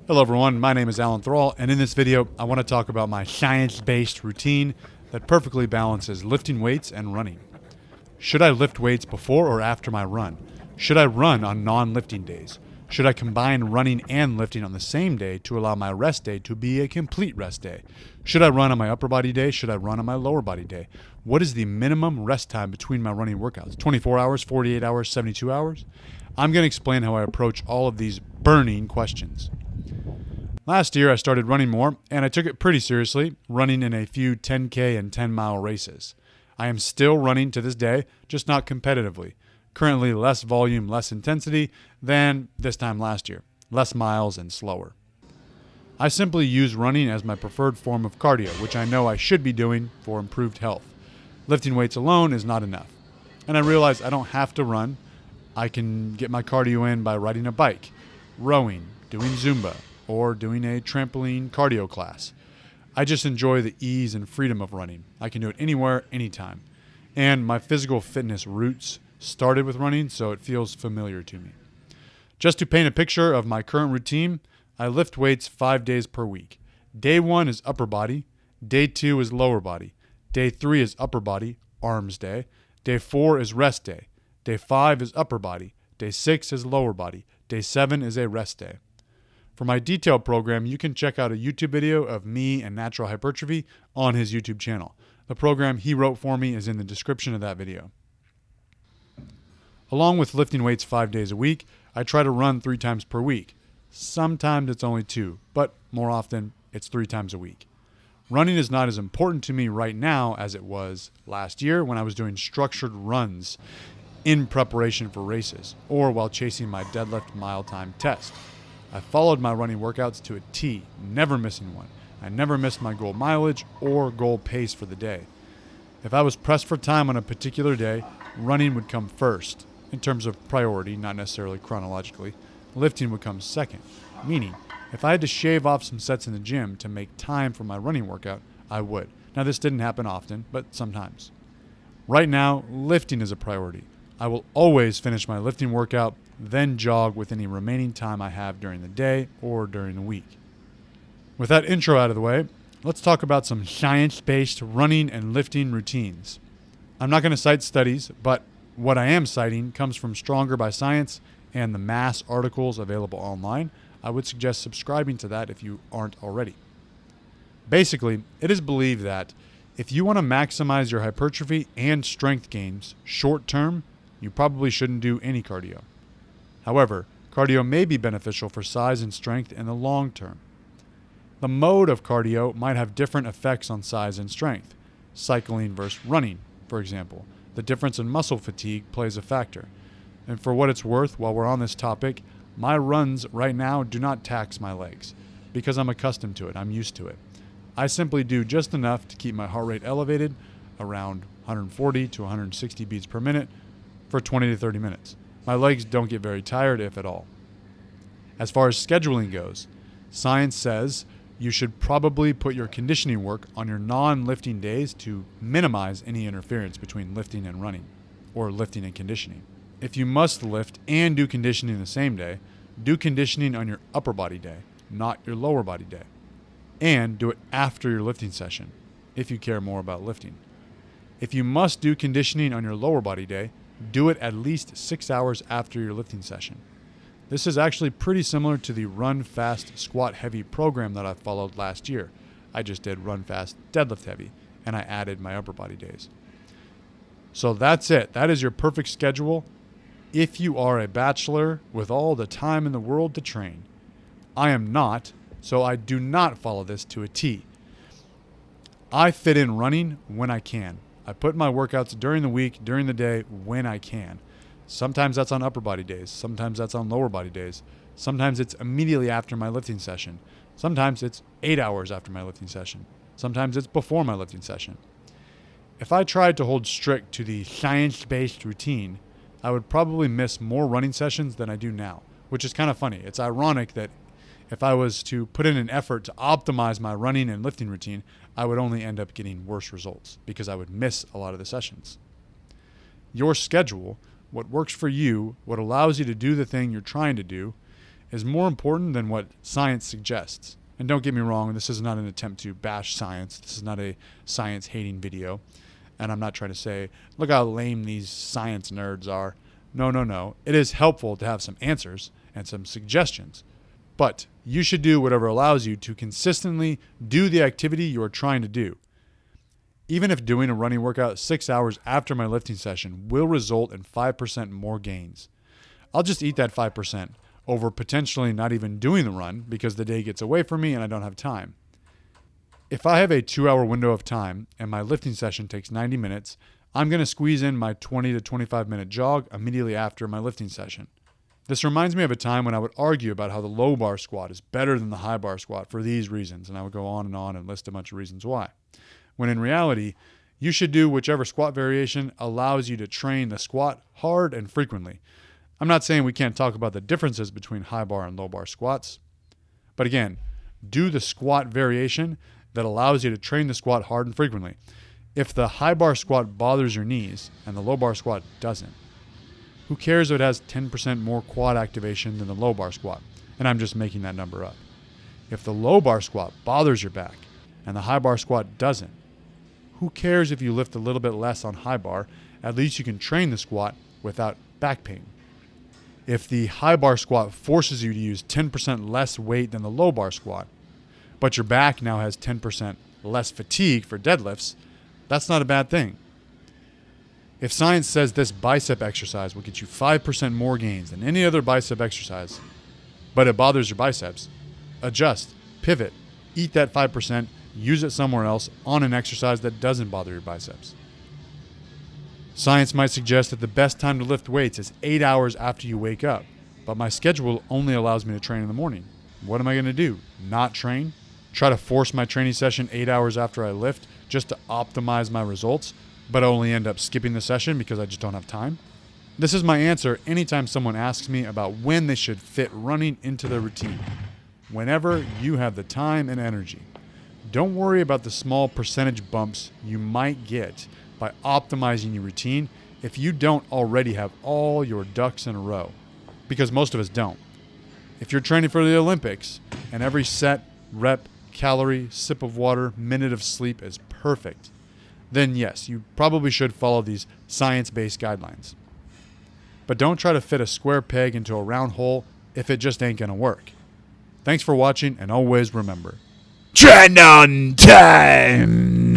Hello everyone, my name is Alan Thrall, and in this video I want to talk about my science-based routine that perfectly balances lifting weights and running. Should I lift weights before or after my run? Should I run on non-lifting days? Should I combine running and lifting on the same day to allow my rest day to be a complete rest day? Should I run on my upper body day? Should I run on my lower body day? What is the minimum rest time between my running workouts? 24 hours, 48 hours, 72 hours? I'm going to explain how I approach all of these burning questions. Last year I started running more, and I took it pretty seriously, running in a few 10K and 10-mile races. I am still running to this day, just not competitively. Currently less volume, less intensity than this time last year. Less miles and slower. I simply use running as my preferred form of cardio, which I know I should be doing for improved health. Lifting weights alone is not enough. And I realize I don't have to run. I can get my cardio in by riding a bike, rowing, doing Zumba, or doing a trampoline cardio class. I just enjoy the ease and freedom of running. I can do it anywhere, anytime. And my physical fitness roots started with running, so it feels familiar to me. Just to paint a picture of my current routine, I lift weights 5 days per week. Day 1 is upper body. Day 2 is lower body. Day 3 is upper body, arms day. Day 4 is rest day. Day 5 is upper body. Day 6 is lower body. Day 7 is a rest day. For my detailed program, you can check out a YouTube video of me and natural hypertrophy on his YouTube channel. The program he wrote for me is in the description of that video. Along with lifting weights 5 days a week, I try to run 3 times per week. Sometimes it's only 2, but more often it's 3 times a week. Running is not as important to me right now as it was last year when I was doing structured runs in preparation for races or while chasing my deadlift mile time test. I followed my running workouts to a T, never missing one. I never missed my goal mileage or goal pace for the day. If I was pressed for time on a particular day, running would come first, in terms of priority, not necessarily chronologically. Lifting would come second, meaning if I had to shave off some sets in the gym to make time for my running workout, I would. Now this didn't happen often, but sometimes. Right now, lifting is a priority. I will always finish my lifting workout, then jog with any remaining time I have during the day or during the week. With that intro out of the way, let's talk about some science-based running and lifting routines. I'm not going to cite studies, but what I am citing comes from Stronger by Science and the mass articles available online. I would suggest subscribing to that if you aren't already. Basically, it is believed that if you want to maximize your hypertrophy and strength gains short term, you probably shouldn't do any cardio. However, cardio may be beneficial for size and strength in the long term. The mode of cardio might have different effects on size and strength. Cycling versus running, for example. The difference in muscle fatigue plays a factor. And for what it's worth, while we're on this topic, my runs right now do not tax my legs because I'm accustomed to it. I'm used to it. I simply do just enough to keep my heart rate elevated around 140 to 160 beats per minute for 20 to 30 minutes. My legs don't get very tired, if at all. As far as scheduling goes, science says you should probably put your conditioning work on your non-lifting days to minimize any interference between lifting and running, or lifting and conditioning. If you must lift and do conditioning the same day, do conditioning on your upper body day, not your lower body day. And do it after your lifting session, if you care more about lifting. If you must do conditioning on your lower body day, do it at least 6 hours after your lifting session. This is actually pretty similar to the Run Fast Squat Heavy program that I followed last year. I just did Run Fast Deadlift Heavy, and I added my upper body days. So that's it. That is your perfect schedule if you are a bachelor with all the time in the world to train. I am not, so I do not follow this to a T. I fit in running when I can. I put my workouts during the week, during the day, when I can. Sometimes that's on upper body days. Sometimes that's on lower body days. Sometimes it's immediately after my lifting session. Sometimes it's 8 hours after my lifting session. Sometimes it's before my lifting session. If I tried to hold strict to the science-based routine, I would probably miss more running sessions than I do now, which is kind of funny. It's ironic that if I was to put in an effort to optimize my running and lifting routine, I would only end up getting worse results because I would miss a lot of the sessions. Your schedule, what works for you, what allows you to do the thing you're trying to do, is more important than what science suggests. And don't get me wrong, this is not an attempt to bash science. This is not a science-hating video. And I'm not trying to say, look how lame these science nerds are. No. It is helpful to have some answers and some suggestions. But you should do whatever allows you to consistently do the activity you are trying to do. Even if doing a running workout 6 hours after my lifting session will result in 5% more gains, I'll just eat that 5% over potentially not even doing the run because the day gets away from me and I don't have time. If I have a 2-hour window of time and my lifting session takes 90 minutes, I'm going to squeeze in my 20 to 25 minute jog immediately after my lifting session. This reminds me of a time when I would argue about how the low bar squat is better than the high bar squat for these reasons, and I would go on and list a bunch of reasons why. When in reality, you should do whichever squat variation allows you to train the squat hard and frequently. I'm not saying we can't talk about the differences between high bar and low bar squats, but again, do the squat variation that allows you to train the squat hard and frequently. If the high bar squat bothers your knees and the low bar squat doesn't, who cares if it has 10% more quad activation than the low bar squat? And I'm just making that number up. If the low bar squat bothers your back and the high bar squat doesn't, who cares if you lift a little bit less on high bar? At least you can train the squat without back pain. If the high bar squat forces you to use 10% less weight than the low bar squat, but your back now has 10% less fatigue for deadlifts, that's not a bad thing. If science says this bicep exercise will get you 5% more gains than any other bicep exercise, but it bothers your biceps, adjust, pivot, eat that 5%, use it somewhere else on an exercise that doesn't bother your biceps. Science might suggest that the best time to lift weights is 8 hours after you wake up, but my schedule only allows me to train in the morning. What am I going to do? Not train? Try to force my training session 8 hours after I lift just to optimize my results, but only end up skipping the session because I just don't have time? This is my answer anytime someone asks me about when they should fit running into their routine. Whenever you have the time and energy. Don't worry about the small percentage bumps you might get by optimizing your routine if you don't already have all your ducks in a row, because most of us don't. If you're training for the Olympics and every set, rep, calorie, sip of water, minute of sleep is perfect, then yes, you probably should follow these science-based guidelines. But don't try to fit a square peg into a round hole if it just ain't gonna work. Thanks for watching, and always remember, trend on time!